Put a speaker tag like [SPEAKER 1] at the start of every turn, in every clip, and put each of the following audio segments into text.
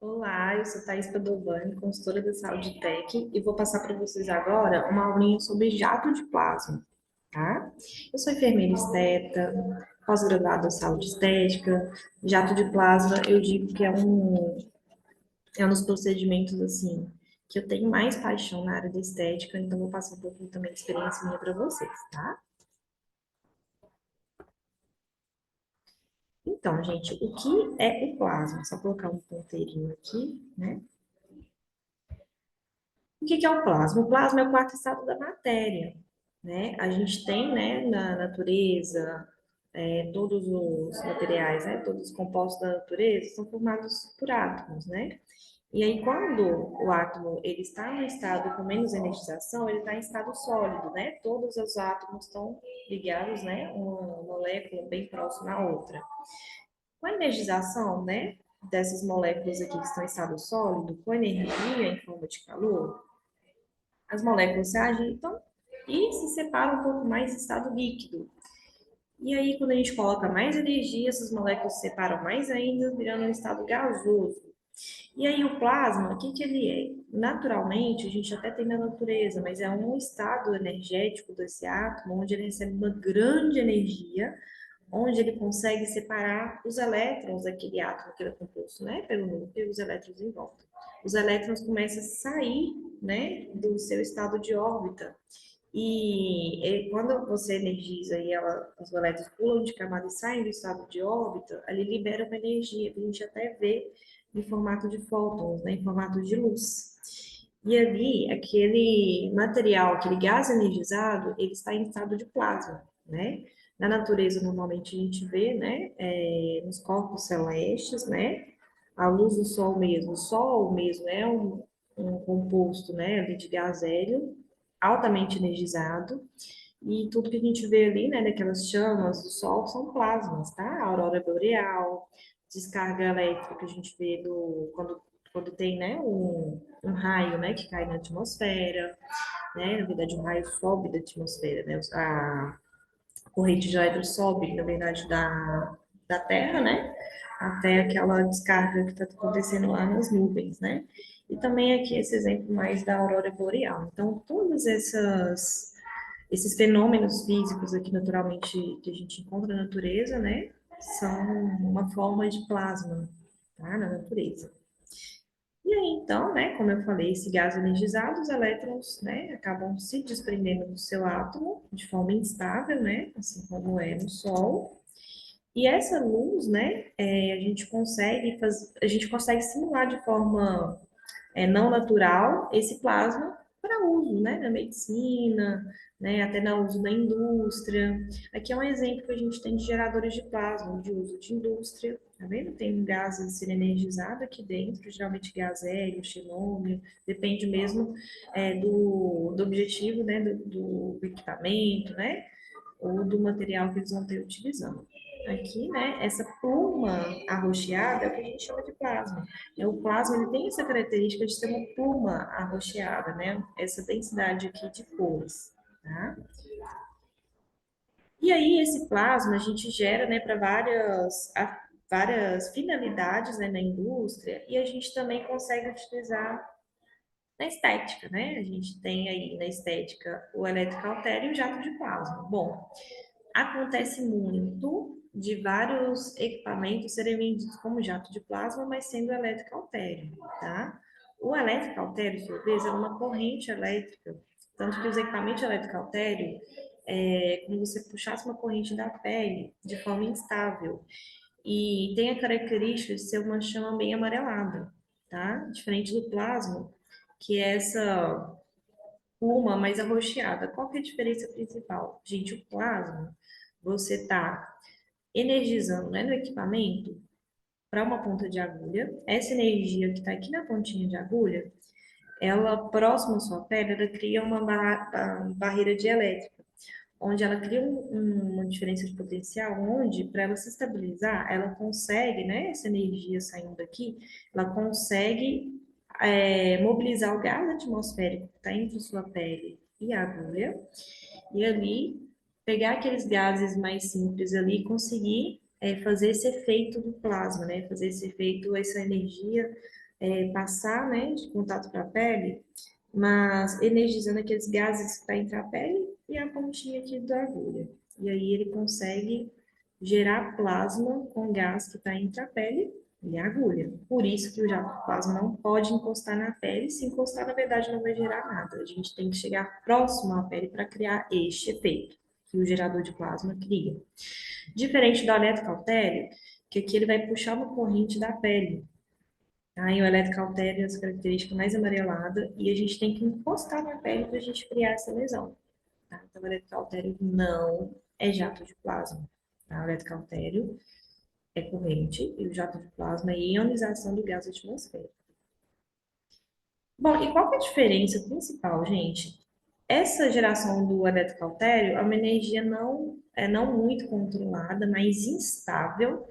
[SPEAKER 1] Olá, eu sou Thaís Padovani, consultora da Saúde Tech, e vou passar para vocês agora uma aulinha sobre jato de plasma, tá? Eu sou enfermeira esteta, pós-graduada em saúde estética. Jato de plasma, eu digo que é um dos procedimentos, assim, que eu tenho mais paixão na área da estética, então vou passar um pouquinho também de experiência minha para vocês, tá? Então, gente, o que é o plasma? Só colocar um ponteirinho aqui, né? O que que é o plasma? O plasma é o quarto estado da matéria, né? A gente tem, né, na natureza, todos os materiais, né, todos os compostos da natureza são formados por átomos, né? E aí, quando o átomo ele está no estado com menos energização, ele está em estado sólido, né? Todos os átomos estão ligados, né? Uma molécula bem próxima à outra. Com a energização, né, dessas moléculas aqui que estão em estado sólido, com energia em forma de calor, as moléculas se agitam e se separam um pouco mais em estado líquido. E aí, quando a gente coloca mais energia, essas moléculas se separam mais ainda, virando um estado gasoso. E aí, o plasma, o que que ele é? Naturalmente, a gente até tem na natureza, mas é um estado energético desse átomo, onde ele recebe uma grande energia, onde ele consegue separar os elétrons daquele átomo que ele é composto, né, pelo núcleo e os elétrons em volta. Os elétrons começam a sair, né, do seu estado de órbita. Quando você energiza e os elétrons pulam de camada e saem do estado de órbita, ele libera uma energia que a gente até vê em formato de fótons, né, em formato de luz. E ali, aquele material, aquele gás energizado, ele está em estado de plasma, né? Na natureza, normalmente a gente vê, né, nos corpos celestes, né, a luz do sol mesmo. O sol mesmo é um composto, né, ali de gás hélio, altamente energizado, e tudo que a gente vê ali, né, daquelas chamas do sol, são plasmas, tá? A aurora boreal, descarga elétrica que a gente vê quando tem, né, um raio, né, que cai na atmosfera, né, na verdade o raio sobe da atmosfera, né, a corrente de elétrons sobe, na verdade, da Terra, né, até aquela descarga que está acontecendo lá nas nuvens, né? E também aqui esse exemplo mais da aurora boreal. Então, todas esses fenômenos físicos aqui naturalmente que a gente encontra na natureza, né, são uma forma de plasma, tá, na natureza. E aí, então, né, como eu falei, esse gás energizado, os elétrons, né, acabam se desprendendo do seu átomo de forma instável, né, assim como é no Sol. E essa luz, né, a gente consegue simular de forma não natural esse plasma para uso, né, na medicina, né, até na uso da indústria. Aqui é um exemplo que a gente tem de geradores de plasma, de uso de indústria, tá vendo? Tem um gás sendo energizado aqui dentro, geralmente gás hélio, xenônio, depende mesmo do objetivo, né, do equipamento, né, ou do material que eles vão ter utilizando. Aqui, né, essa pluma arroxeada é o que a gente chama de plasma. O plasma ele tem essa característica de ter uma pluma arroxeada, né? Essa densidade aqui de cores, tá? E aí, esse plasma a gente gera, né, para várias finalidades, né, na indústria, e a gente também consegue utilizar na estética, né? A gente tem aí na estética o eletrocautério e o jato de plasma. Bom, acontece muito de vários equipamentos serem vendidos como jato de plasma, mas sendo elétrico altéreo, tá? O elétrico altéreo, por sua vez, é uma corrente elétrica, tanto que os equipamentos elétrico altéreo como se você puxasse uma corrente da pele de forma instável. E tem a característica de ser uma chama bem amarelada, tá? Diferente do plasma, que é essa pluma mais arroxeada. Qual que é a diferença principal? Gente, o plasma, você está energizando, né, no equipamento para uma ponta de agulha. Essa energia que está aqui na pontinha de agulha, ela próxima à sua pele, ela cria uma barreira dielétrica, onde ela cria uma diferença de potencial, onde para ela se estabilizar, ela consegue, né, essa energia saindo daqui, ela consegue mobilizar o gás atmosférico que está entre sua pele e a agulha, e ali pegar aqueles gases mais simples ali e conseguir fazer esse efeito do plasma, né? Fazer esse efeito, essa energia passar, né, de contato para a pele, mas energizando aqueles gases que estão entre a pele e a pontinha aqui da agulha. E aí ele consegue gerar plasma com gás que está entre a pele e a agulha. Por isso que o jato de plasma não pode encostar na pele. Se encostar, na verdade, não vai gerar nada. A gente tem que chegar próximo à pele para criar este efeito que o gerador de plasma cria. Diferente do eletrocautério, que aqui ele vai puxar uma corrente da pele. Aí o eletrocautério é essa característica mais amarelada e a gente tem que encostar na pele para a gente criar essa lesão. Tá? Então, o eletrocautério não é jato de plasma. Tá? O eletrocautério é corrente e o jato de plasma é ionização do gás atmosférico. Bom, e qual que é a diferença principal, gente? Essa geração do eletrocautério é uma energia não muito controlada, mas instável,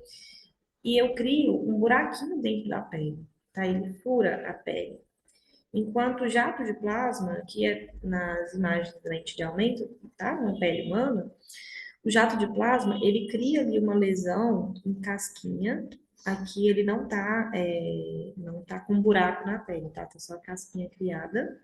[SPEAKER 1] e eu crio um buraquinho dentro da pele, tá? Ele fura a pele. Enquanto o jato de plasma, que é nas imagens da lente de aumento, tá? Na pele humana, o jato de plasma, ele cria ali uma lesão em casquinha. Aqui ele não tá com um buraco na pele, tá? Tá só a casquinha criada.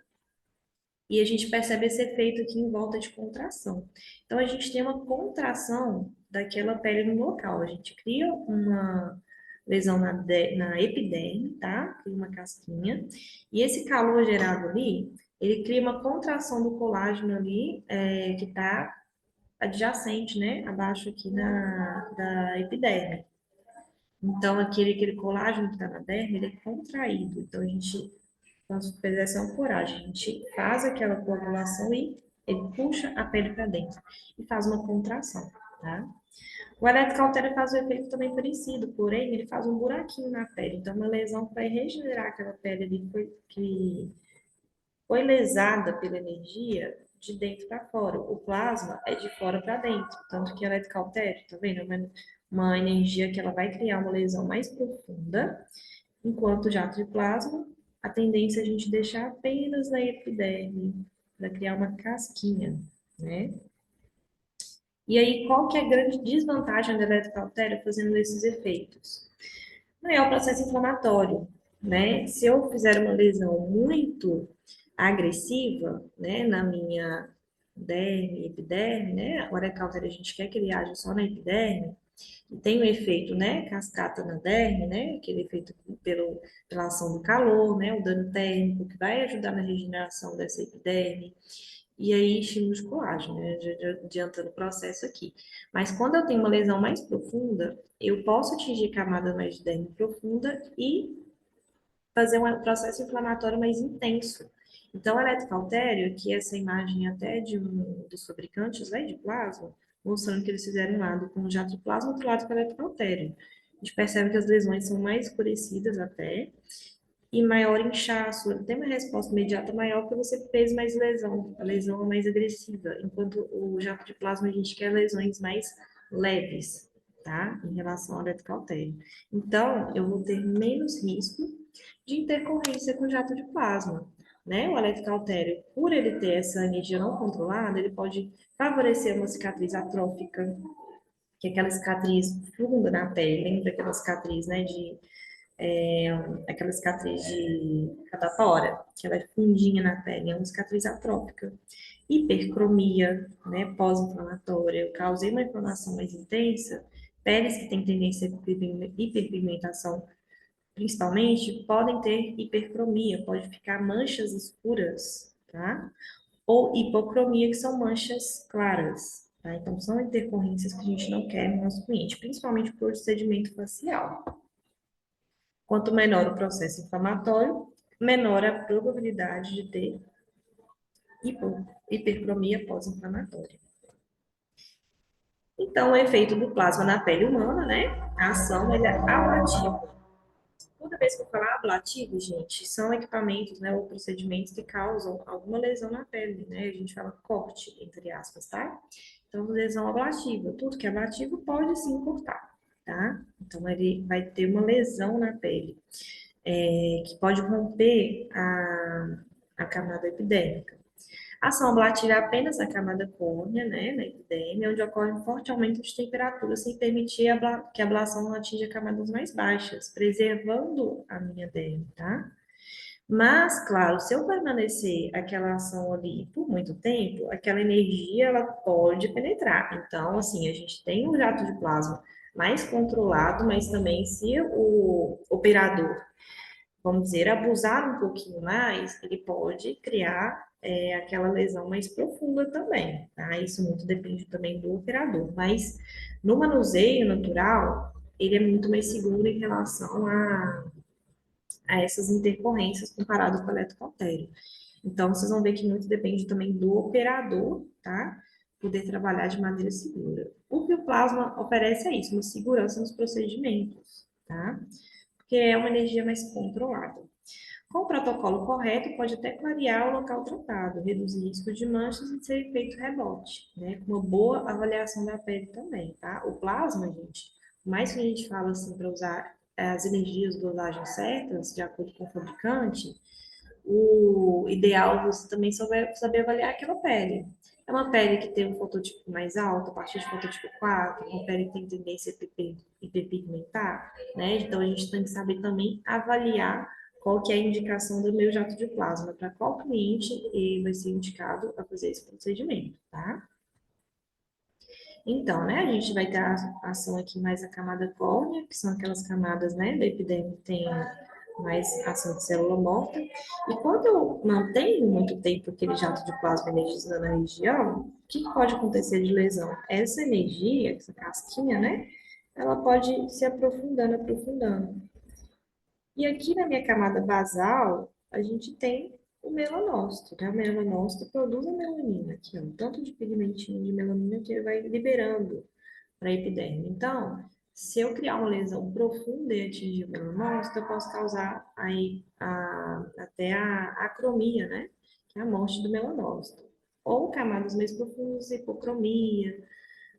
[SPEAKER 1] E a gente percebe esse efeito aqui em volta de contração. Então, a gente tem uma contração daquela pele no local. A gente cria uma lesão na epiderme, tá? Cria uma casquinha. E esse calor gerado ali, ele cria uma contração do colágeno ali, que está adjacente, né? Abaixo aqui da epiderme. Então, aquele colágeno que está na derme, ele é contraído. Então, a gente vasopressão coragem. A gente faz aquela coagulação e ele puxa a pele para dentro e faz uma contração, tá? O eletrocautério faz um efeito também parecido, porém ele faz um buraquinho na pele. Então, uma lesão que vai regenerar aquela pele ali que foi lesada pela energia de dentro para fora. O plasma é de fora para dentro, tanto que o eletrocautério, tá vendo? É uma energia que ela vai criar uma lesão mais profunda. Enquanto o jato de plasma, a tendência é a gente deixar apenas na epiderme, para criar uma casquinha, né? E aí, qual que é a grande desvantagem da eletrocautério fazendo esses efeitos? Não é o processo inflamatório, né? Se eu fizer uma lesão muito agressiva, né, na minha derme, epiderme, né? A eletrocautério a gente quer que ele age só na epiderme, tem o efeito, né, cascata na derme, né, aquele efeito pela ação do calor, né, o dano térmico, que vai ajudar na regeneração dessa epiderme, e aí estímulo de colágeno, né, adiantando o processo aqui. Mas quando eu tenho uma lesão mais profunda, eu posso atingir camada mais de derme profunda e fazer um processo inflamatório mais intenso. Então, o eletrocautério, que essa imagem até de um dos fabricantes, né, de plasma, mostrando que eles fizeram um lado com jato de plasma, outro lado com eletrocautério. A gente percebe que as lesões são mais escurecidas até, e maior inchaço, tem uma resposta imediata maior porque você fez mais lesão, a lesão é mais agressiva, enquanto o jato de plasma a gente quer lesões mais leves, tá? Em relação ao eletrocautério. Então, eu vou ter menos risco de intercorrência com jato de plasma, né? O eletrocautério, por ele ter essa energia não controlada, ele pode favorecer uma cicatriz atrófica, que é aquela cicatriz funda na pele, lembra aquela cicatriz, né, aquela cicatriz de catapora, que ela é fundinha na pele, é uma cicatriz atrófica. Hipercromia, né, pós-inflamatória, eu causei uma inflamação mais intensa, peles que têm tendência à hiperpigmentação, principalmente, podem ter hipercromia, pode ficar manchas escuras, tá? Ou hipocromia, que são manchas claras, tá? Então, são intercorrências que a gente não quer no nosso cliente, principalmente por procedimento facial. Quanto menor o processo inflamatório, menor a probabilidade de ter hipercromia pós-inflamatória. Então, o efeito do plasma na pele humana, né? A ação ele é ablativa. Toda vez que eu falar ablativo, gente, são equipamentos, né, ou procedimentos que causam alguma lesão na pele, né? A gente fala corte, entre aspas, tá? Então, lesão ablativa. Tudo que é ablativo pode sim cortar, tá? Então, ele vai ter uma lesão na pele. Que pode romper a camada epidérmica. A ação ablativa é apenas na camada córnea, né, na epidemia, onde ocorre um forte aumento de temperatura, sem permitir que a ablação atinja camadas mais baixas, preservando a minha derme, tá? Mas, claro, se eu permanecer aquela ação ali por muito tempo, aquela energia ela pode penetrar. Então, assim, a gente tem um jato de plasma mais controlado, mas também se o operador, vamos dizer, abusar um pouquinho mais, ele pode criar aquela lesão mais profunda também, tá? Isso muito depende também do operador, mas no manuseio natural, ele é muito mais seguro em relação a essas intercorrências comparado com o eletrocautério. Então, vocês vão ver que muito depende também do operador, tá? Poder trabalhar de maneira segura. O que o plasma oferece é isso, uma segurança nos procedimentos, tá? Porque é uma energia mais controlada. Com o protocolo correto, pode até clarear o local tratado, reduzir risco de manchas e ser efeito rebote, né? Com uma boa avaliação da pele também, tá? O plasma, gente, por mais que a gente fala assim para usar as energias, dosagens certas, de acordo com o fabricante, o ideal é você também saber avaliar aquela pele. É uma pele que tem um fototipo mais alto, a partir de fototipo 4, uma pele que tem tendência a hiperpigmentar, né? Então a gente tem que saber também avaliar qual que é a indicação do meu jato de plasma, para qual cliente vai ser indicado a fazer esse procedimento, tá? Então, né, a gente vai ter a ação aqui mais a camada córnea, que são aquelas camadas, né, da epiderme que tem mais ação de célula morta. E quando eu mantenho muito tempo aquele jato de plasma energizando na região, o que pode acontecer de lesão? Essa energia, essa casquinha, né, ela pode se aprofundando, aprofundando. E aqui na minha camada basal, a gente tem o melanócito, né? O melanócito produz a melanina, aqui, ó, um tanto de pigmentinho de melanina que ele vai liberando para a epiderme. Então, se eu criar uma lesão profunda e atingir o melanócito, eu posso causar aí até a acromia, né? Que é a morte do melanócito. Ou camadas mais profundas, hipocromia,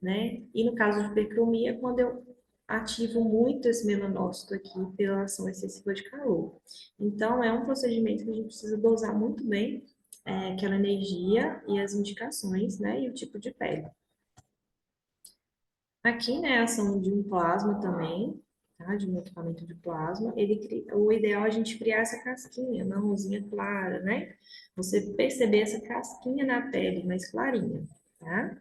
[SPEAKER 1] né? E no caso de hipercromia, quando eu ativo muito esse melanócito aqui pela ação excessiva de calor. Então, é um procedimento que a gente precisa dosar muito bem aquela energia e as indicações, né? E o tipo de pele. Aqui, né, a ação de um plasma também, tá? De um equipamento de plasma, o ideal é a gente criar essa casquinha marronzinha clara, né? Você perceber essa casquinha na pele mais clarinha, tá?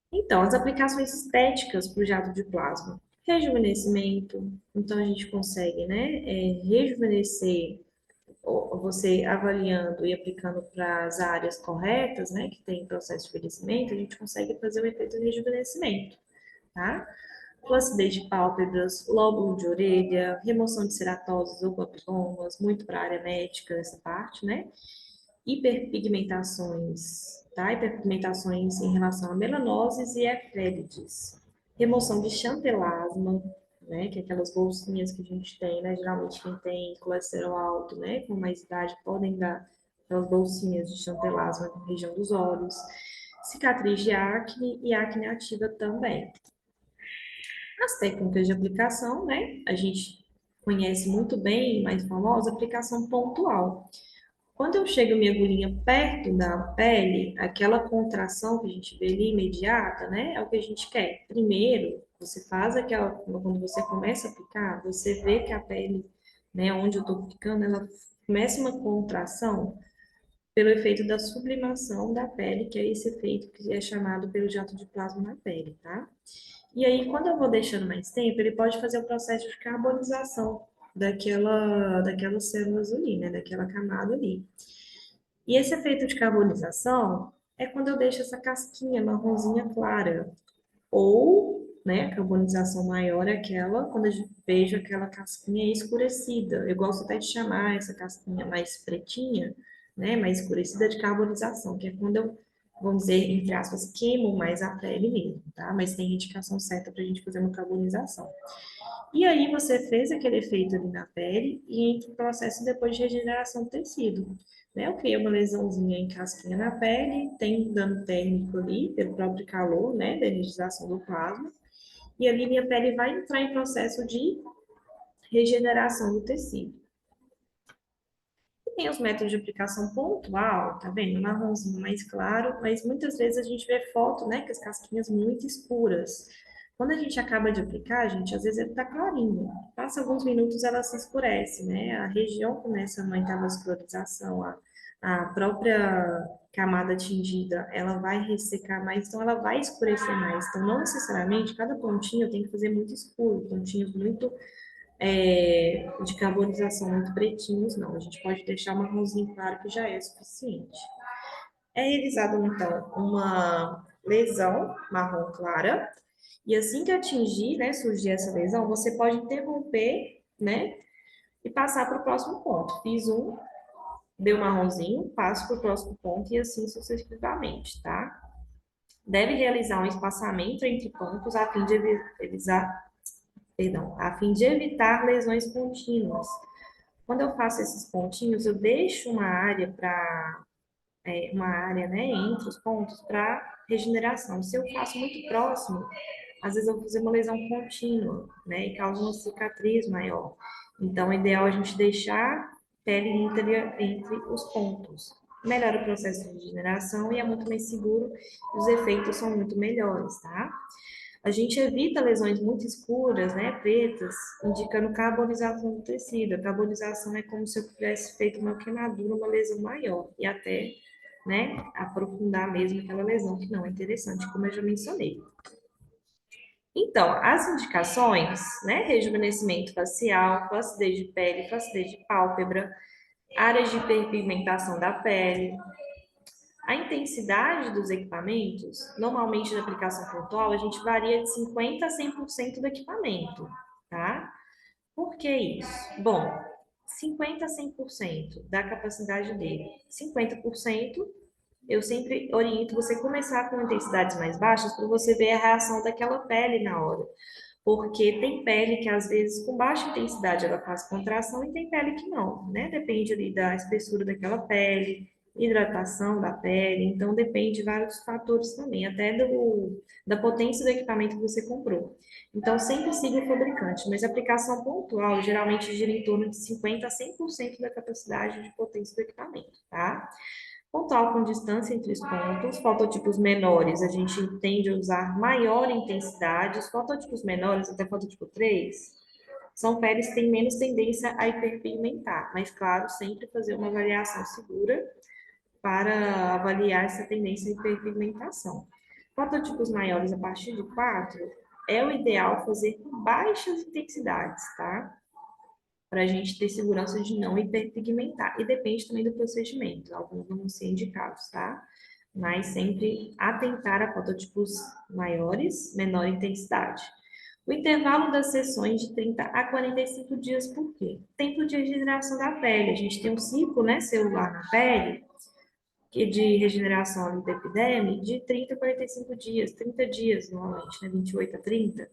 [SPEAKER 1] Então, as aplicações estéticas para o jato de plasma. Rejuvenescimento, então a gente consegue, né, rejuvenescer você avaliando e aplicando para as áreas corretas, né, que tem processo de envelhecimento, a gente consegue fazer o efeito de rejuvenescimento, tá? Flacidez de pálpebras, lóbulo de orelha, remoção de ceratoses ou papilomas, muito para a área médica, essa parte, né? Hiperpigmentações, tá? Hiperpigmentações em relação a melanoses e efélides. Remoção de chantelasma, né? Que é aquelas bolsinhas que a gente tem, né? Geralmente quem tem colesterol alto, né? Com mais idade podem dar aquelas bolsinhas de chantelasma na região dos olhos. Cicatriz de acne e acne ativa também. As técnicas de aplicação, né? A gente conhece muito bem, mais famosa, aplicação pontual. Quando eu chego minha agulhinha perto da pele, aquela contração que a gente vê ali imediata, né, é o que a gente quer. Primeiro, você faz aquela, quando você começa a picar, você vê que a pele, né, onde eu tô picando, ela começa uma contração pelo efeito da sublimação da pele, que é esse efeito que é chamado pelo jato de plasma na pele, tá? E aí, quando eu vou deixando mais tempo, ele pode fazer o processo de carbonização daquelas células ali, né, daquela camada ali. E esse efeito de carbonização é quando eu deixo essa casquinha marronzinha clara. Ou, né, a carbonização maior é aquela quando eu vejo aquela casquinha escurecida. Eu gosto até de chamar essa casquinha mais pretinha, né, mais escurecida de carbonização, que é quando eu, vamos dizer, entre aspas, queimo mais a pele mesmo, tá? Mas tem indicação certa para a gente fazer uma carbonização. E aí você fez aquele efeito ali na pele e entra o processo depois de regeneração do tecido. Né? Eu criei uma lesãozinha em casquinha na pele, tem dano térmico ali, pelo próprio calor, né, da energização do plasma, e ali minha pele vai entrar em processo de regeneração do tecido. tem os métodos de aplicação pontual, tá vendo? Marronzinho mais claro, mas muitas vezes a gente vê foto, né, com as casquinhas muito escuras. Quando a gente acaba de aplicar, gente, às vezes ele tá clarinho. Passa alguns minutos, ela se escurece, né? A região começa a aumentar a vascularização, a própria camada atingida, ela vai ressecar mais, então ela vai escurecer mais. Então, não necessariamente, cada pontinho tem que fazer muito escuro, pontinhos muito de carbonização muito pretinhos, não. A gente pode deixar marronzinho claro que já é suficiente. É realizada, então, uma lesão marrom clara, e assim que atingir, né, surgir essa lesão, você pode interromper, né, e passar para o próximo ponto. Fiz um, deu marronzinho, passo para o próximo ponto e assim sucessivamente, tá? Deve realizar um espaçamento entre pontos a fim de a fim de evitar lesões contínuas. Quando eu faço esses pontinhos, eu deixo uma área, né, entre os pontos para regeneração. Se eu faço muito próximo, às vezes eu vou fazer uma lesão contínua, né, e causa uma cicatriz maior. Então, o ideal é a gente deixar pele íntegra entre os pontos. Melhora o processo de regeneração e é muito mais seguro, e os efeitos são muito melhores, tá? A gente evita lesões muito escuras, né, pretas, indicando carbonização do tecido. A carbonização é como se eu tivesse feito uma queimadura, uma lesão maior, e até, né, aprofundar mesmo aquela lesão, que não é interessante, como eu já mencionei. Então, as indicações, né, rejuvenescimento facial, flacidez de pele, flacidez de pálpebra, áreas de hiperpigmentação da pele, a intensidade dos equipamentos, normalmente na aplicação pontual, a gente varia de 50% a 100% do equipamento, tá? Por que isso? Bom, 50% a 100% da capacidade dele. 50% eu sempre oriento você começar com intensidades mais baixas para você ver a reação daquela pele na hora. Porque tem pele que, às vezes, com baixa intensidade ela faz contração e tem pele que não, né? Depende ali da espessura daquela pele, hidratação da pele, então depende de vários fatores também, até da potência do equipamento que você comprou. Então, sempre siga o fabricante, mas a aplicação pontual geralmente gira em torno de 50% a 100% da capacidade de potência do equipamento, tá? Pontual com distância entre os pontos, fototipos menores, a gente tende a usar maior intensidade, os fototipos menores, até fototipo 3, são peles que têm menos tendência a hiperpigmentar, mas claro, sempre fazer uma avaliação segura para avaliar essa tendência à hiperpigmentação. Fototipos maiores a partir de 4, é o ideal fazer com baixas intensidades, tá? Para a gente ter segurança de não hiperpigmentar. E depende também do procedimento, alguns vão ser indicados, tá? Mas sempre atentar a fototipos maiores, menor intensidade. O intervalo das sessões de 30 a 45 dias, por quê? Tempo de regeneração da pele. A gente tem um ciclo, né, celular na pele, que de regeneração ali da epiderme, de 30 a 45 dias, 30 dias normalmente, né, 28 a 30.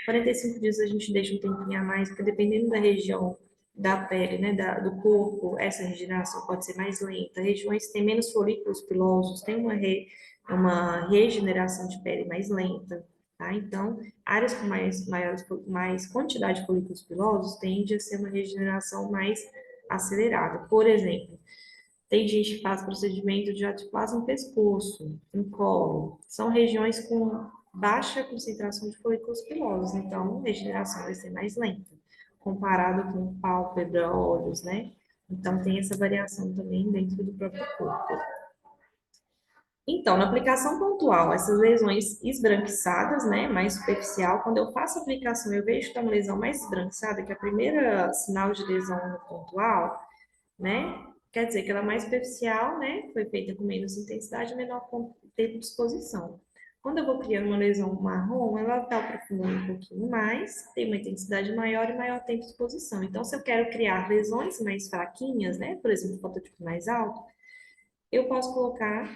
[SPEAKER 1] 45 dias a gente deixa um tempinho a mais, porque dependendo da região da pele, né, do corpo, essa regeneração pode ser mais lenta. Regiões que têm menos folículos pilosos têm uma regeneração de pele mais lenta, tá? Então, áreas com mais quantidade de folículos pilosos tende a ser uma regeneração mais acelerada. Por exemplo, tem gente que faz procedimento de atiplasia no pescoço, no colo. São regiões com baixa concentração de folículos pilosos, então a regeneração vai ser mais lenta, comparado com pálpebra, olhos, né? Então tem essa variação também dentro do próprio corpo. Então, na aplicação pontual, essas lesões esbranquiçadas, né, mais superficial, quando eu faço a aplicação, eu vejo que é uma lesão mais esbranquiçada, que é a primeira sinal de lesão no pontual, né? Quer dizer que ela é mais superficial, né? Foi feita com menos intensidade e menor tempo de exposição. Quando eu vou criando uma lesão marrom, ela está aprofundando um pouquinho mais, tem uma intensidade maior e maior tempo de exposição. Então, se eu quero criar lesões mais fraquinhas, né? Por exemplo, fototipo mais alto, eu posso colocar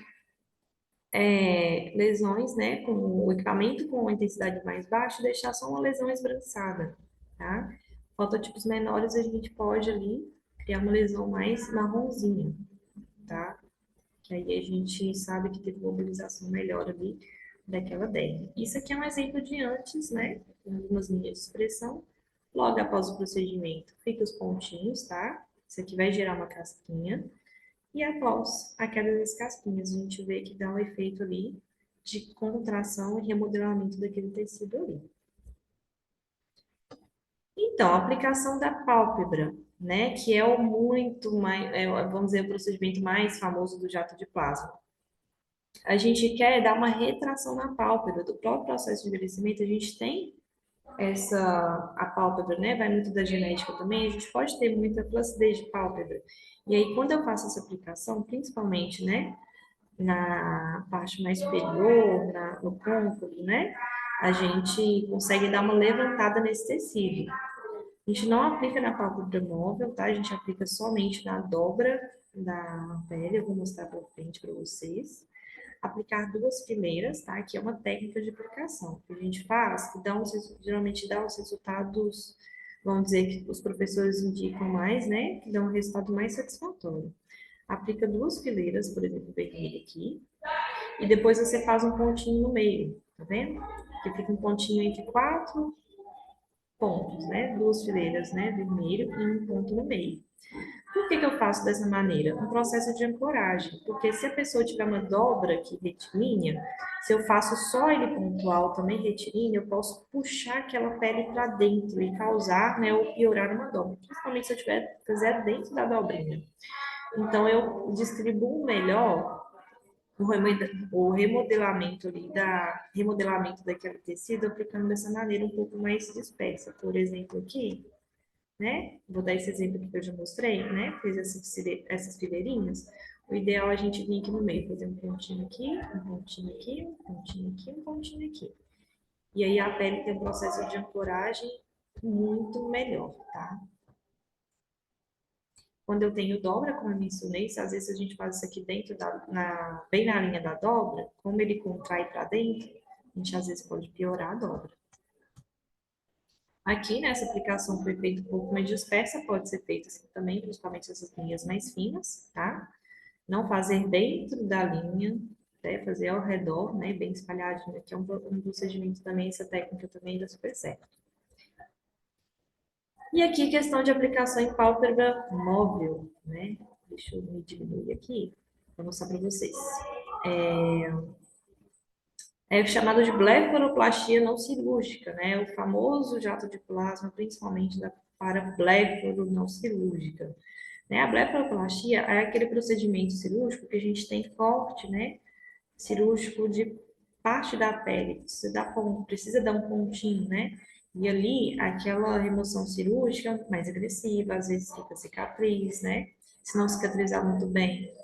[SPEAKER 1] lesões, né? Com o equipamento com intensidade mais baixa e deixar só uma lesão esbranquiçada, tá? Fototipos menores, a gente pode ali criar uma lesão mais marronzinha, tá? Que aí a gente sabe que teve mobilização melhor ali daquela derme. Isso aqui é um exemplo de antes, né? Com algumas linhas de expressão. Logo após o procedimento, fica os pontinhos, tá? Isso aqui vai gerar uma casquinha. E após a queda das casquinhas, a gente vê que dá um efeito ali de contração e remodelamento daquele tecido ali. Então, a aplicação da pálpebra, né, que é o muito mais, vamos dizer, o procedimento mais famoso do jato de plasma. A gente quer dar uma retração na pálpebra. Do próprio processo de envelhecimento, a gente tem a pálpebra, né? Vai muito da genética também. A gente pode ter muita flacidez de pálpebra. E aí, quando eu faço essa aplicação, principalmente, né? Na parte mais superior, no côncavo, né? A gente consegue dar uma levantada nesse tecido. A gente não aplica na pálpebra móvel, tá? A gente aplica somente na dobra da pele. Eu vou mostrar para frente para vocês. Aplicar duas fileiras, tá? Que é uma técnica de aplicação que a gente faz, que geralmente dá os resultados, vamos dizer, que os professores indicam mais, né? Que dá um resultado mais satisfatório. Aplica duas fileiras, por exemplo, vermelho aqui, e depois você faz um pontinho no meio, tá vendo? Que fica um pontinho entre quatro pontos, né? Duas fileiras, né? Vermelho e um ponto no meio. Por que eu faço dessa maneira? Um processo de ancoragem, porque se a pessoa tiver uma dobra aqui retilínea, se eu faço só ele pontual também retilíneo, eu posso puxar aquela pele para dentro e causar, né, ou piorar uma dobra, principalmente se eu fizer dentro da dobrinha. Então eu distribuo melhor o remodelamento ali remodelamento daquele tecido aplicando dessa maneira um pouco mais dispersa. Por exemplo, aqui, né? Vou dar esse exemplo aqui que eu já mostrei, né? Fiz essas fileirinhas. O ideal é a gente vir aqui no meio, fazer um pontinho aqui, um pontinho aqui, um pontinho aqui, um pontinho aqui. E aí a pele tem um processo de ancoragem muito melhor, tá? Quando eu tenho dobra, como eu mencionei, se às vezes a gente faz isso aqui dentro bem na linha da dobra, como ele contrai para dentro, a gente às vezes pode piorar a dobra. Aqui, nessa aplicação foi feita um pouco mais dispersa, pode ser feita assim também, principalmente essas linhas mais finas, tá? Não fazer dentro da linha, né? Fazer ao redor, né? Bem espalhadinho, que é um procedimento também, essa técnica também dá super certo. E aqui, questão de aplicação em pálpebra móvel, né? Deixa eu me diminuir aqui, para mostrar para vocês. É chamado de blefaroplastia não cirúrgica, né? O famoso jato de plasma, principalmente para blefaro não cirúrgica. Né? A blefaroplastia é aquele procedimento cirúrgico que a gente tem corte, né? Cirúrgico de parte da pele, precisa dar um pontinho, né? E ali, aquela remoção cirúrgica é mais agressiva, às vezes fica cicatriz, né? Se não cicatrizar muito bem,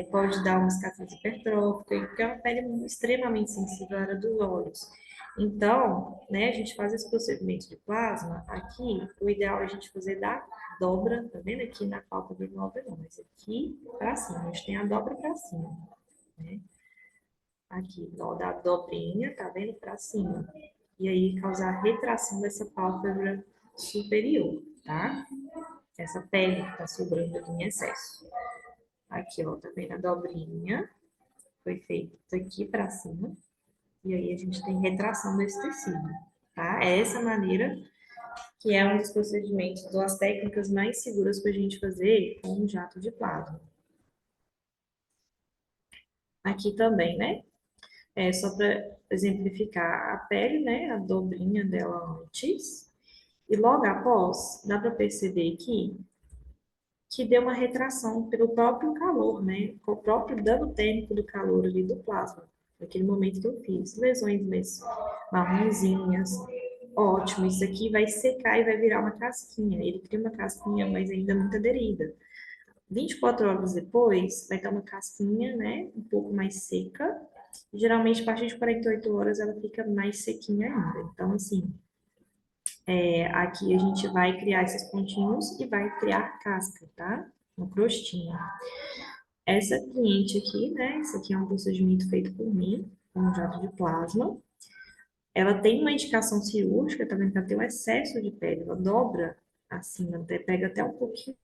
[SPEAKER 1] pode dar uma cicatriz hipertrófica, porque é uma pele extremamente sensível à área dos olhos. Então, né, a gente faz esse procedimento de plasma, aqui, o ideal é a gente fazer da dobra, tá vendo aqui na pálpebra do móvel, não, mas aqui para cima, a gente tem a dobra para cima, né? Aqui, ó, da dobrinha, tá vendo? Para cima. E aí, causar retração dessa pálpebra superior, tá? Essa pele que tá sobrando aqui em excesso. Aqui, ó, tá vendo a dobrinha? Foi feito daqui para cima. E aí a gente tem retração desse tecido, tá? É essa maneira que é um dos procedimentos, das técnicas mais seguras para a gente fazer com um jato de plasma. Aqui também, né? É só para exemplificar a pele, né? A dobrinha dela antes. E logo após, dá para perceber aqui que deu uma retração pelo próprio calor, né? Com o próprio dano térmico do calor ali do plasma. Naquele momento que eu fiz. Lesões mesmo, marronzinhas. Ótimo, isso aqui vai secar e vai virar uma casquinha. Ele cria uma casquinha, mas ainda muito aderida. 24 horas depois, vai ter uma casquinha, né? Um pouco mais seca. Geralmente, a partir de 48 horas, ela fica mais sequinha ainda. Então, assim, aqui a gente vai criar esses pontinhos e vai criar casca, tá? Uma crostinha. Essa cliente aqui, né? Esse aqui é um procedimento feito por mim, com um jato de plasma. Ela tem uma indicação cirúrgica, tá vendo que ela tem um excesso de pele, ela dobra assim, até, pega até um pouquinho.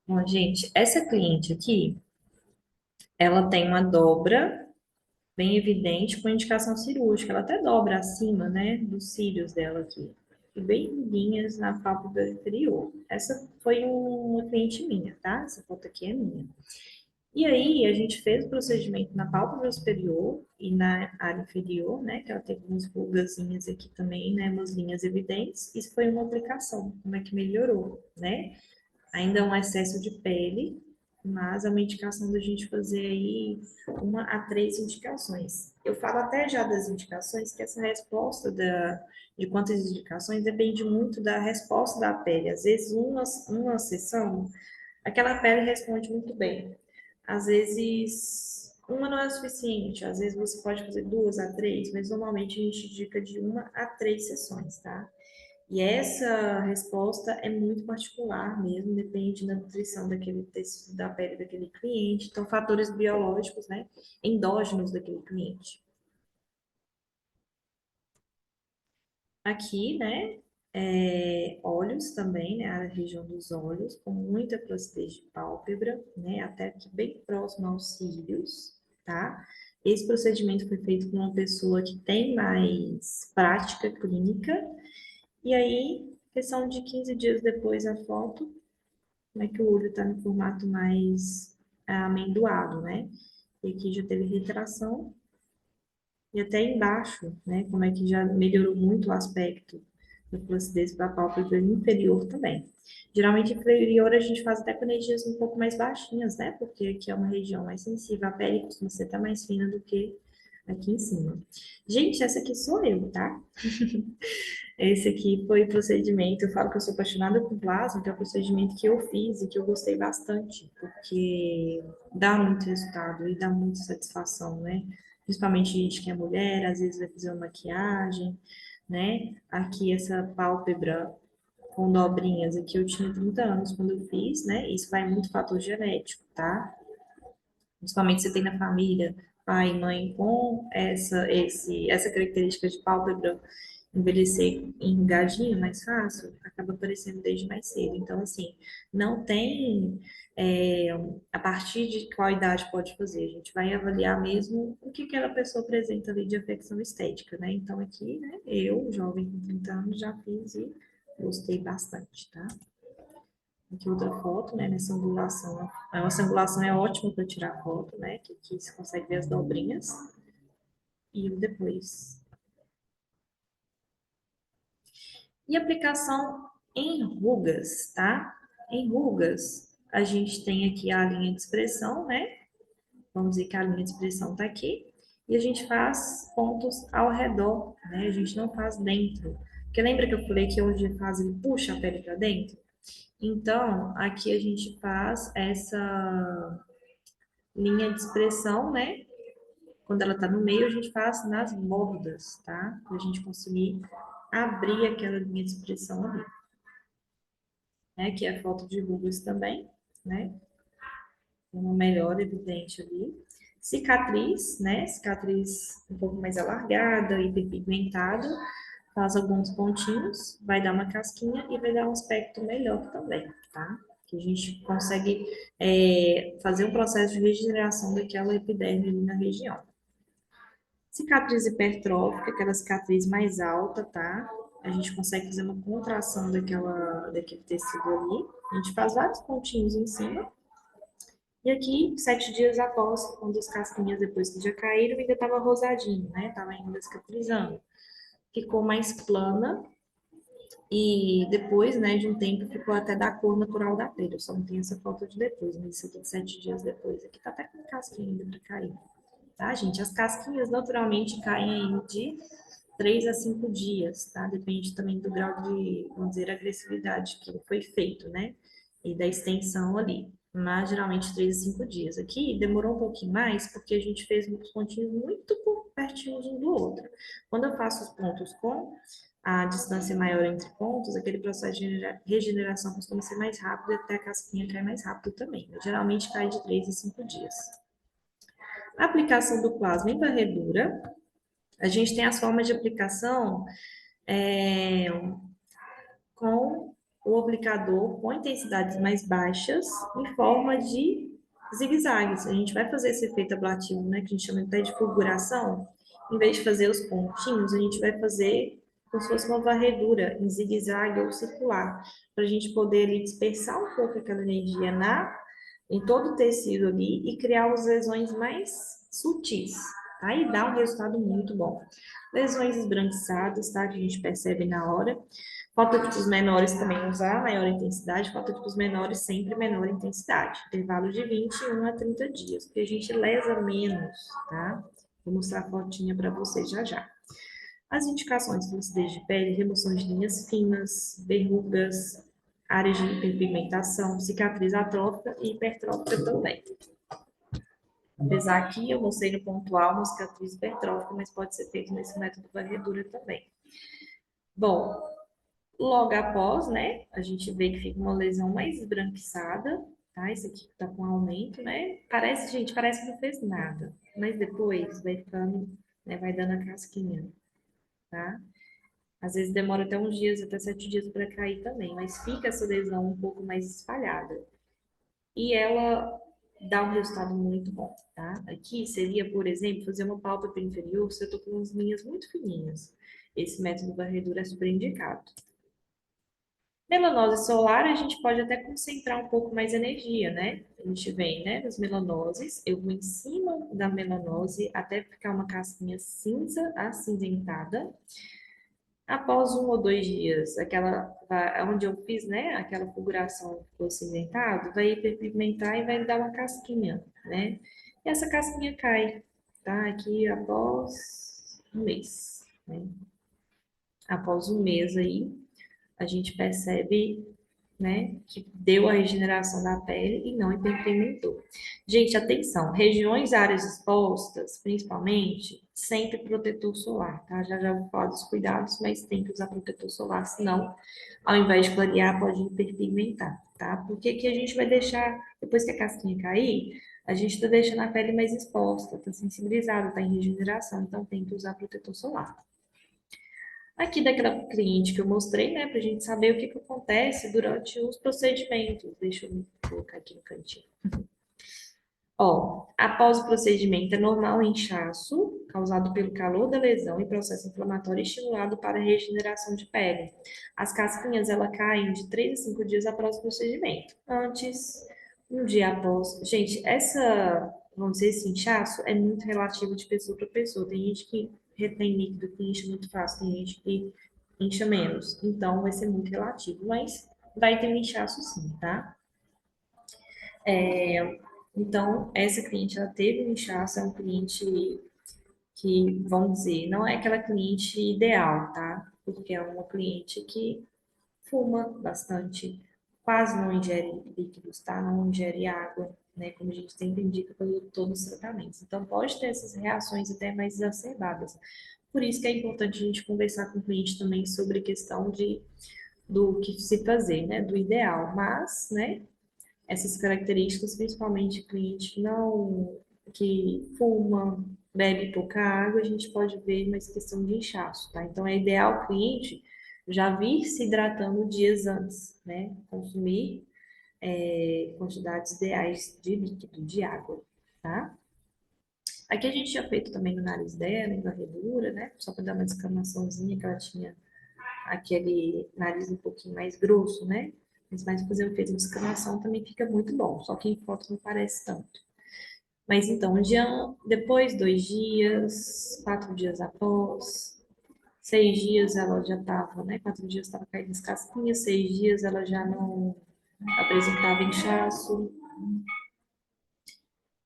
[SPEAKER 1] Bom, gente, essa cliente aqui, ela tem uma dobra bem evidente com indicação cirúrgica. Ela até dobra acima, né, dos cílios dela aqui. E bem linhas na pálpebra inferior. Essa foi uma cliente minha, tá? Essa foto aqui é minha. E aí, a gente fez o procedimento na pálpebra superior e na área inferior, né? Que ela teve umas rugazinhas aqui também, né? Umas linhas evidentes. Isso foi uma aplicação, como é que melhorou, né? Ainda é um excesso de pele, mas é uma indicação da gente fazer aí 1 a 3 indicações. Eu falo até já das indicações, que essa resposta de quantas indicações depende muito da resposta da pele. Às vezes, uma sessão, aquela pele responde muito bem. Às vezes, uma não é o suficiente. Às vezes, você pode fazer 2 a 3, mas normalmente a gente indica de 1 a 3 sessões, tá? E essa resposta é muito particular mesmo, depende da nutrição daquele tecido da pele daquele cliente, então fatores biológicos, né, endógenos daquele cliente. Aqui, né, olhos também, né, a região dos olhos, com muita flacidez de pálpebra, né, até aqui bem próximo aos cílios, tá? Esse procedimento foi feito com uma pessoa que tem mais prática clínica, e aí, questão de 15 dias depois a foto, como é que o olho está no formato mais amendoado, né? E aqui já teve retração e até embaixo, né? Como é que já melhorou muito o aspecto da flacidez para a pálpebra inferior também. Geralmente inferior a gente faz até com energias um pouco mais baixinhas, né? Porque aqui é uma região mais sensível, a pele costuma ser até mais fina do que aqui em cima. Gente, essa aqui sou eu, tá? Esse aqui foi o procedimento. Eu falo que eu sou apaixonada por plasma, que é o procedimento que eu fiz e que eu gostei bastante, porque dá muito resultado e dá muita satisfação, né? Principalmente a gente que é mulher, às vezes vai fazer uma maquiagem, né? Aqui essa pálpebra com dobrinhas, aqui eu tinha 30 anos quando eu fiz, né? Isso vai muito fator genético, tá? Principalmente se tem na família pai e mãe com essa característica de pálpebra envelhecer enrugadinho mais fácil, acaba aparecendo desde mais cedo. Então, assim, não tem é, a partir de qual idade pode fazer. A gente vai avaliar mesmo o que aquela pessoa apresenta ali de afecção estética, né? Então, aqui, né, eu, jovem com 30 anos, já fiz e gostei bastante, tá? Aqui outra foto, né, nessa angulação. Essa angulação é ótima para tirar foto, né, que aqui você consegue ver as dobrinhas. E o depois. E aplicação em rugas, tá? Em rugas, a gente tem aqui a linha de expressão, né? Vamos dizer que a linha de expressão está aqui. E a gente faz pontos ao redor, né? A gente não faz dentro. Porque lembra que eu falei que onde faz ele puxa a pele para dentro? Então, aqui a gente faz essa linha de expressão, né? Quando ela está no meio, a gente faz nas bordas, tá? Para a gente conseguir abrir aquela linha de expressão ali, né? Que é a foto de rugas também, né? Uma melhora evidente ali. Cicatriz, né? Cicatriz um pouco mais alargada, hiperpigmentada. Faz alguns pontinhos, vai dar uma casquinha e vai dar um aspecto melhor também, tá? Que a gente consegue fazer um processo de regeneração daquela epiderme ali na região. Cicatriz hipertrófica, aquela cicatriz mais alta, tá? A gente consegue fazer uma contração daquele tecido ali. A gente faz vários pontinhos em cima. E aqui, 7 dias após, quando as casquinhas, depois que já caíram, ainda estava rosadinho, né? Tava ainda cicatrizando. Ficou mais plana e depois, né, de um tempo, ficou até da cor natural da pele. Eu só não tenho essa foto de depois, mas isso aqui de 7 dias depois. Aqui tá até com casquinha ainda para cair. Tá, gente? As casquinhas naturalmente caem aí de 3 a 5 dias, tá? Depende também do grau de, vamos dizer, agressividade que foi feito, né? E da extensão ali. Mas geralmente 3 a 5 dias. Aqui demorou um pouquinho mais porque a gente fez uns pontinhos muito pertinhos um do outro. Quando eu faço os pontos com a distância maior entre pontos, aquele processo de regeneração costuma ser mais rápido e até a casquinha cai mais rápido também. Mas geralmente cai de 3 a 5 dias. A aplicação do plasma em varredura, a gente tem as formas de aplicação é, com o aplicador com intensidades mais baixas em forma de zigue-zagues. A gente vai fazer esse efeito ablativo, né, que a gente chama até de fulguração. Em vez de fazer os pontinhos, a gente vai fazer como se fosse uma varredura em zigue-zague ou circular, para a gente poder ali, dispersar um pouco aquela energia em todo o tecido ali e criar as lesões mais sutis, tá? E dá um resultado muito bom. Lesões esbranquiçadas, tá? Que a gente percebe na hora. Fototipos menores também usar maior intensidade, fototipos menores sempre menor intensidade. Intervalo de 21 a 30 dias, porque a gente lesa menos, tá? Vou mostrar a fotinha para vocês já já. As indicações de flacidez de pele, remoção de linhas finas, verrugas, áreas de hiperpigmentação, cicatriz atrófica e hipertrófica também. Apesar que eu mostrei no pontual uma cicatriz hipertrófica, mas pode ser feito nesse método varredura também. Bom, logo após, né, a gente vê que fica uma lesão mais esbranquiçada, tá? Esse aqui tá com aumento, né? Parece, gente, parece que não fez nada, mas depois vai ficando, né, vai dando a casquinha, tá? Às vezes demora até uns dias, até 7 dias para cair também, mas fica essa lesão um pouco mais espalhada. E ela dá um resultado muito bom, tá? Aqui seria, por exemplo, fazer uma pálpebra inferior se eu tô com as linhas muito fininhas. Esse método varredura é super indicado. Melanose solar, a gente pode até concentrar um pouco mais energia, né? A gente vem, né, das melanoses, eu vou em cima da melanose até ficar uma casquinha cinza acinzentada. Após 1 ou 2 dias, onde eu fiz, né, aquela fulguração que ficou acinzentado, vai hiperpigmentar e vai dar uma casquinha, né? E essa casquinha cai, tá? Aqui após um mês, né? Após um mês aí, a gente percebe, né, que deu a regeneração da pele e não hiperpigmentou. Gente, atenção, regiões, áreas expostas, principalmente, sempre protetor solar, tá? Já vou falar dos cuidados, mas tem que usar protetor solar, senão, ao invés de clarear, pode hiperpigmentar, tá? Porque que a gente vai deixar, depois que a casquinha cair, a gente está deixando a pele mais exposta, está sensibilizada, está em regeneração, então tem que usar protetor solar. Aqui daquela cliente que eu mostrei, né, para a gente saber o que, que acontece durante os procedimentos. Deixa eu colocar aqui no cantinho. Ó, após o procedimento, é normal o inchaço causado pelo calor da lesão e processo inflamatório estimulado para a regeneração de pele. As casquinhas, ela caem de 3 a 5 dias após o procedimento. Antes, um dia após. Gente, vamos dizer, esse inchaço é muito relativo de pessoa para pessoa. Tem gente que retém líquido, que incha muito fácil, tem gente que incha menos. Então, vai ser muito relativo, mas vai ter um inchaço sim, tá? Então, essa cliente, ela teve um inchaço, é um cliente que, vamos dizer, não é aquela cliente ideal, tá? Porque é uma cliente que fuma bastante, quase não ingere líquidos, tá? Não ingere água, né? Como a gente sempre indica pelo todos os tratamentos. Então, pode ter essas reações até mais exacerbadas. Por isso que é importante a gente conversar com o cliente também sobre a questão do que se fazer, né? Do ideal. Mas, né? Essas características, principalmente cliente que fuma, bebe pouca água, a gente pode ver mais questão de inchaço, tá? Então é ideal o cliente já vir se hidratando dias antes, né? Consumir quantidades ideais de líquido, de água, tá? Aqui a gente tinha feito também no nariz dela, em varredura, né? Só para dar uma descamaçãozinha que ela tinha aquele nariz um pouquinho mais grosso, né? Mas fazer um efeito de descamação também fica muito bom, só que em foto não parece tanto. Mas então, um dia depois, 2 dias, 4 dias após, 6 dias ela já estava, né? 4 dias estava caindo as casquinhas, 6 dias ela já não apresentava inchaço.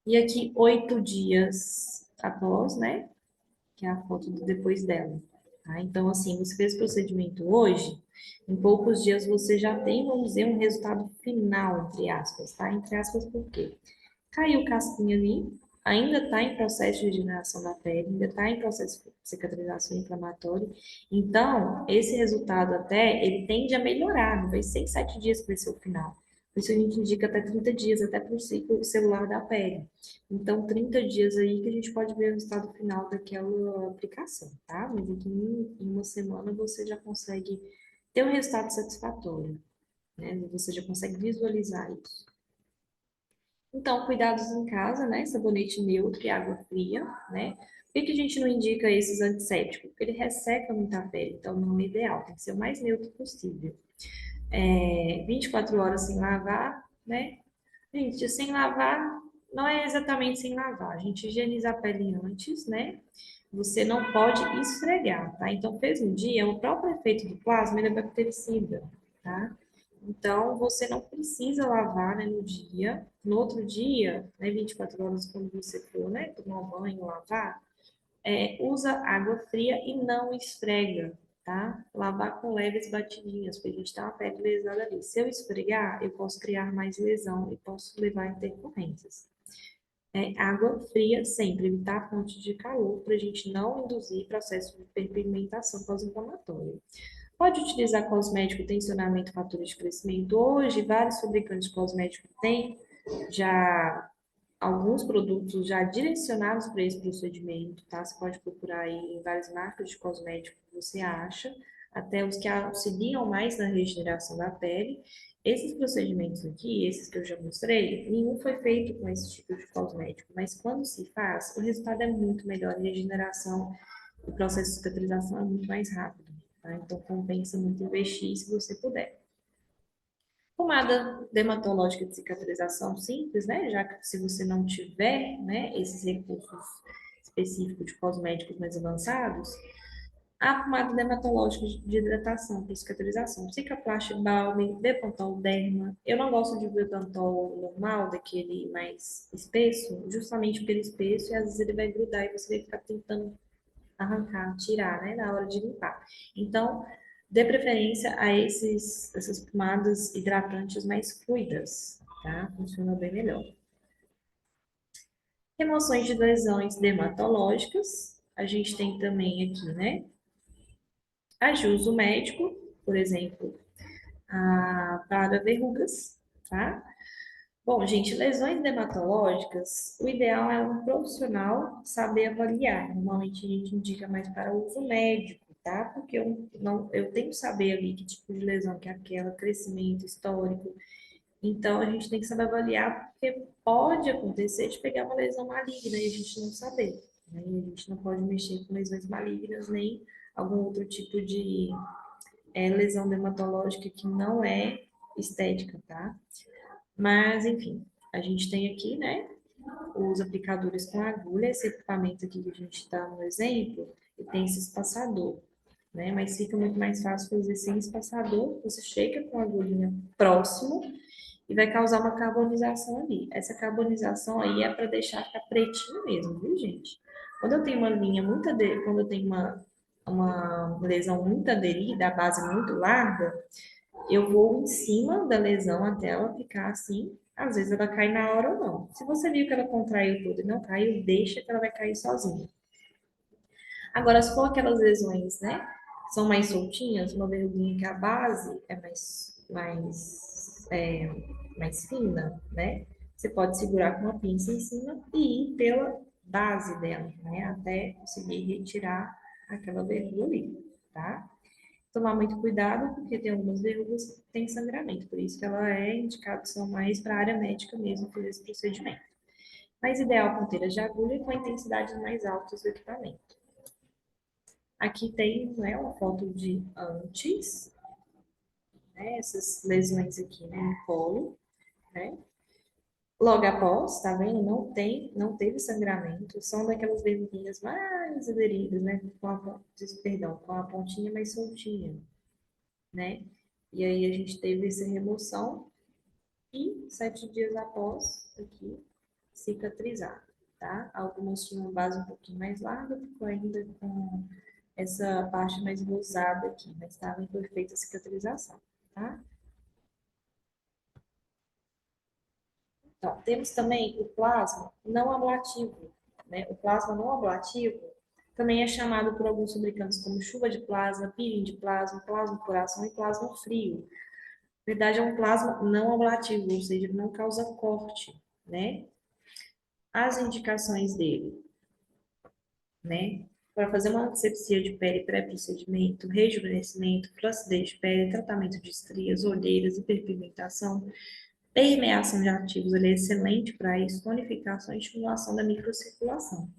[SPEAKER 1] E aqui, 8 dias após, né? Que é a foto do depois dela. Tá? Então, assim, você fez o procedimento hoje, em poucos dias você já tem, vamos dizer, um resultado final, entre aspas, tá? Entre aspas, por quê? Caiu casquinha ali, ainda está em processo de regeneração da pele, ainda está em processo de cicatrização inflamatória. Então, esse resultado até, ele tende a melhorar, não vai ser em 7 dias que vai ser o final. Por isso a gente indica até 30 dias, até para o ciclo celular da pele. Então, 30 dias aí que a gente pode ver o resultado final daquela aplicação, tá? Mas aqui em uma semana você já consegue ter um resultado satisfatório. né? Você já consegue visualizar isso. Então, cuidados em casa, né? Sabonete neutro e água fria, né? Por que que a gente não indica esses antissépticos? Porque ele resseca muito a pele, então não é ideal, tem que ser o mais neutro possível. 24 horas sem lavar, né? Gente, sem lavar, não é exatamente sem lavar. A gente higieniza a pele antes, né? Você não pode esfregar, tá? Então, fez um dia, o próprio efeito do plasma, ele é bactericida, tá? Então, você não precisa lavar, né, no dia. No outro dia, né, 24 horas quando você for, né, tomar um banho, lavar, usa água fria e não esfrega, tá? Lavar com leves batidinhas, porque a gente tá uma pele lesada ali. Se eu esfregar, eu posso criar mais lesão e posso levar a intercorrências. Água fria sempre, evitar fontes de calor para a gente não induzir processo de hiperpigmentação pós-inflamatória. Pode utilizar cosmético tensionamento fatores de crescimento. Hoje, vários fabricantes de cosméticos têm já alguns produtos já direcionados para esse procedimento, tá? Você pode procurar aí em várias marcas de cosméticos que você acha, até os que auxiliam mais na regeneração da pele. Esses procedimentos aqui, esses que eu já mostrei, nenhum foi feito com esse tipo de cosmético, mas quando se faz, o resultado é muito melhor, a regeneração, o processo de cicatrização é muito mais rápido, tá? Então compensa muito investir se você puder. Pomada dermatológica de cicatrização simples, né? Já que se você não tiver, né, esses recursos específicos de cosméticos mais avançados, a pomada dermatológica de hidratação para cicatrização, Cicaplast Balm, Bepantol Derma. Eu não gosto de Bepantol normal, daquele mais espesso, justamente porque ele é espesso e às vezes ele vai grudar e você vai ficar tentando arrancar, tirar, né, na hora de limpar. Então, dê preferência a essas pomadas hidratantes mais fluidas, tá? Funciona bem melhor. Remoções de lesões dermatológicas. A gente tem também aqui, né? Ajuste médico, por exemplo, para verrugas, tá? Bom, gente, lesões dermatológicas, o ideal é um profissional saber avaliar. Normalmente a gente indica mais para uso médico, tá? Porque eu tenho que saber ali que tipo de lesão que é aquela, crescimento histórico. Então a gente tem que saber avaliar, porque pode acontecer de pegar uma lesão maligna e a gente não saber, né? E a gente não pode mexer com lesões malignas nem algum outro tipo de lesão dermatológica que não é estética, tá? Mas, enfim, a gente tem aqui, né, os aplicadores com agulha, esse equipamento aqui que a gente está no exemplo, e tem esse espaçador, né? Mas fica muito mais fácil fazer sem espaçador, você chega com a agulhinha próximo e vai causar uma carbonização ali. Essa carbonização aí é para deixar ficar pretinho mesmo, viu, gente? Quando eu tenho uma linha muito aderida, quando eu tenho uma lesão muito aderida, a base muito larga, eu vou em cima da lesão até ela ficar assim. Às vezes ela cai na hora ou não. Se você viu que ela contraiu tudo e não caiu, deixa que ela vai cair sozinha. Agora, se for aquelas lesões, né, que são mais soltinhas, uma verruguinha que a base é mais fina, né, você pode segurar com uma pinça em cima e ir pela base dela, né, até conseguir retirar aquela verruga ali, tá? Tomar muito cuidado, porque tem algumas verrugas que têm sangramento, por isso que ela é indicada só mais para a área médica mesmo fazer esse procedimento. Mas ideal ponteiras de agulha com a intensidade mais altas do equipamento. Aqui tem, né, uma foto de antes, né, essas lesões aqui, né, no colo, né? Logo após, tá vendo? Não teve sangramento, são daquelas verruguinhas mais aderidas, né, com a pontinha mais soltinha, né? E aí a gente teve essa remoção e 7 dias após aqui cicatrizar, tá? Algumas tinham base um pouquinho mais larga, ficou ainda com essa parte mais rosada aqui, mas estava em perfeita cicatrização, tá? Então, temos também o plasma não ablativo, né? O plasma não ablativo também é chamado por alguns fabricantes como chuva de plasma, peeling de plasma, plasma coração e plasma frio. Na verdade, é um plasma não ablativo, ou seja, ele não causa corte, né? As indicações dele, né? para fazer uma antisepsia de pele pré-procedimento, rejuvenescimento, flacidez de pele, tratamento de estrias, olheiras, hiperpigmentação, permeação de ativos, ele é excelente para isso, tonificação e estimulação da microcirculação.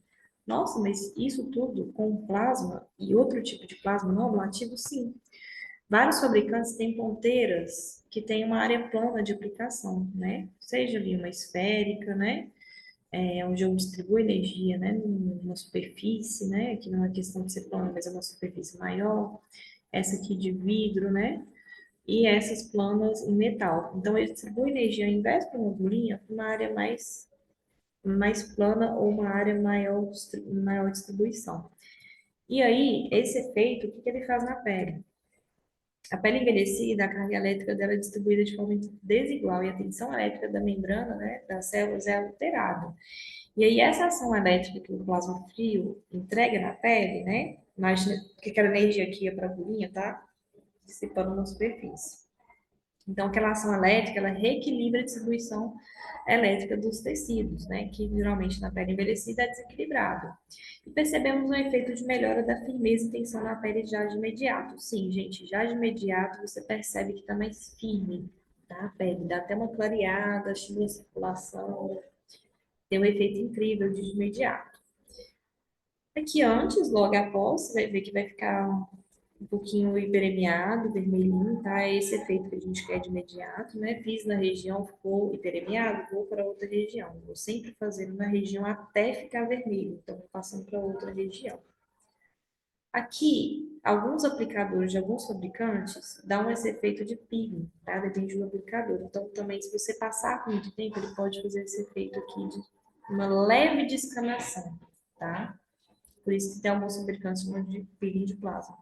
[SPEAKER 1] Nossa, mas isso tudo com plasma e outro tipo de plasma não ablativo, sim. Vários fabricantes têm ponteiras que têm uma área plana de aplicação, né? Seja ali uma esférica, né? Onde eu distribuo energia, né? Numa superfície, né? Que não é questão de ser plana, mas é uma superfície maior. Essa aqui de vidro, né? E essas planas em metal. Então, ele distribui energia, ao invés de uma bolinha, para uma área mais plana ou uma área maior distribuição. E aí, esse efeito, o que ele faz na pele? A pele envelhecida, a carga elétrica dela é distribuída de forma desigual e a tensão elétrica da membrana, né, das células é alterada. E aí, essa ação elétrica que o plasma frio entrega na pele, né, imagina que aquela energia aqui ia para a bolinha, tá? Dissipando na superfície. Então, aquela ação elétrica, ela reequilibra a distribuição elétrica dos tecidos, né, que geralmente na pele envelhecida é desequilibrado. E percebemos um efeito de melhora da firmeza e tensão na pele já de imediato. Sim, gente, já de imediato você percebe que está mais firme, tá? A pele dá até uma clareada, estimula a circulação, tem um efeito incrível de imediato. Aqui antes, logo após, você vai ver que vai ficar um pouquinho hiperemiado, vermelhinho, tá? É esse efeito que a gente quer de imediato, né? Fiz na região, ficou hiperemiado, vou para outra região. Vou sempre fazendo na região até ficar vermelho, então vou passando para outra região. Aqui, alguns aplicadores de alguns fabricantes dão esse efeito de peeling, tá? Depende do aplicador. Então, também, se você passar por muito tempo, ele pode fazer esse efeito aqui de uma leve descamação, tá? Por isso que tem alguns fabricantes chamam de peeling de plasma.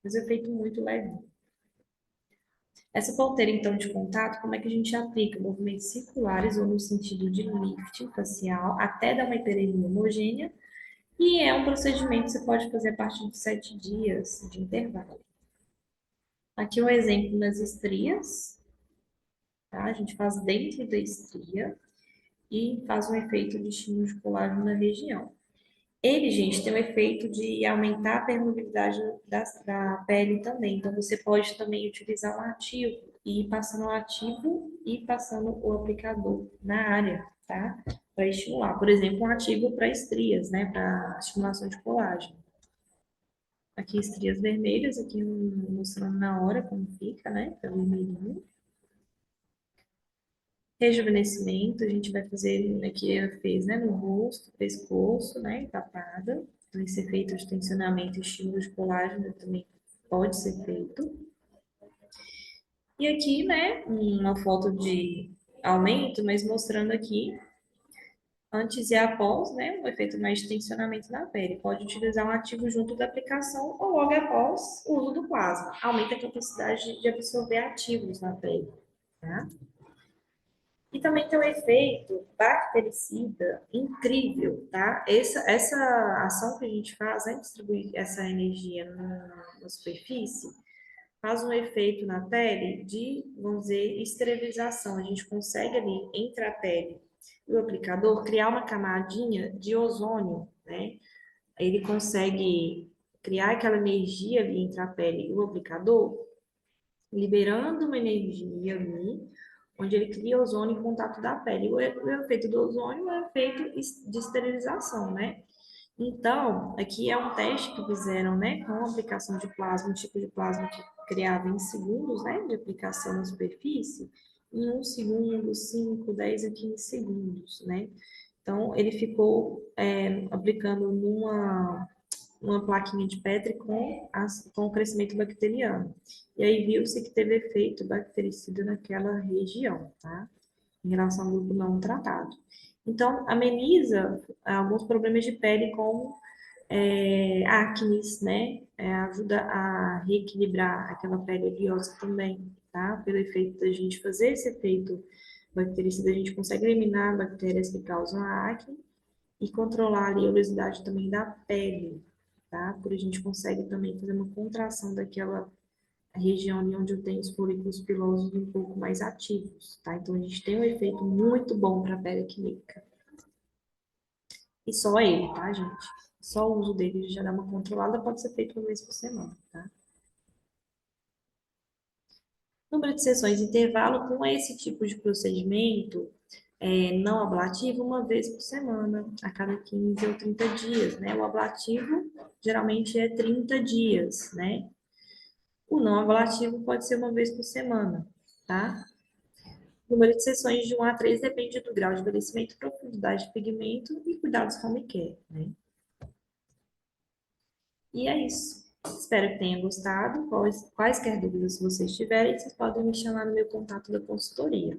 [SPEAKER 1] Mas é um efeito muito leve. Essa ponteira, então, de contato, como é que a gente aplica? Movimentos circulares ou no sentido de lifting facial, até dar uma hiperemia homogênea, e é um procedimento que você pode fazer a partir de 7 dias de intervalo. Aqui um exemplo nas estrias, tá? A gente faz dentro da estria e faz um efeito de estímulo de colágeno na região. Ele, gente, tem o efeito de aumentar a permeabilidade da pele também. Então, você pode também utilizar um ativo e ir passando o ativo e passando o aplicador na área, tá? Para estimular. Por exemplo, um ativo para estrias, né? Para estimulação de colágeno. Aqui, estrias vermelhas, aqui mostrando na hora como fica, né? Tá vermelhinho. Rejuvenescimento, a gente vai fazer aqui, fez, né? No rosto, pescoço, né? Papada. Então, esse efeito de tensionamento e estímulo de colágeno também pode ser feito. E aqui, né, uma foto de aumento, mas mostrando aqui antes e após, né, um efeito mais de tensionamento na pele. Pode utilizar um ativo junto da aplicação ou logo após o uso do plasma. Aumenta a capacidade de absorver ativos na pele, tá? E também tem um efeito bactericida incrível, tá? Essa ação que a gente faz, né, distribuir essa energia na superfície, faz um efeito na pele de, vamos dizer, esterilização. A gente consegue ali, entre a pele e o aplicador, criar uma camadinha de ozônio, né? Ele consegue criar aquela energia ali entre a pele e o aplicador, liberando uma energia ali, onde ele cria ozônio em contato da pele. O efeito do ozônio é o efeito de esterilização, né? Então, aqui é um teste que fizeram, né, com a aplicação de plasma, um tipo de plasma que criava em segundos, né, de aplicação na superfície, em 1 segundo, 5, 10 a 15 segundos, né? Então, ele ficou aplicando uma plaquinha de Petri com o crescimento bacteriano. E aí viu-se que teve efeito bactericida naquela região, tá? Em relação ao grupo não tratado. Então, ameniza alguns problemas de pele, como acnes, né? Ajuda a reequilibrar aquela pele oleosa também, tá? Pelo efeito da gente fazer esse efeito bactericida, a gente consegue eliminar bactérias que causam a acne e controlar ali a oleosidade também da pele, tá? Por a gente consegue também fazer uma contração daquela região ali onde eu tenho os folículos pilosos um pouco mais ativos, tá? Então, a gente tem um efeito muito bom para a pele acnímica. E só ele, tá, gente? Só o uso dele já dá uma controlada, pode ser feito uma vez por semana, tá? Número de sessões intervalo com esse tipo de procedimento não ablativo uma vez por semana, a cada 15 ou 30 dias, né? O ablativo geralmente é 30 dias, né? O não ablativo pode ser uma vez por semana, tá? O número de sessões de 1 a 3 depende do grau de envelhecimento, profundidade de pigmento e cuidados home care, né? E é isso. Espero que tenha gostado. Quaisquer dúvidas vocês tiverem, vocês podem me chamar no meu contato da consultoria.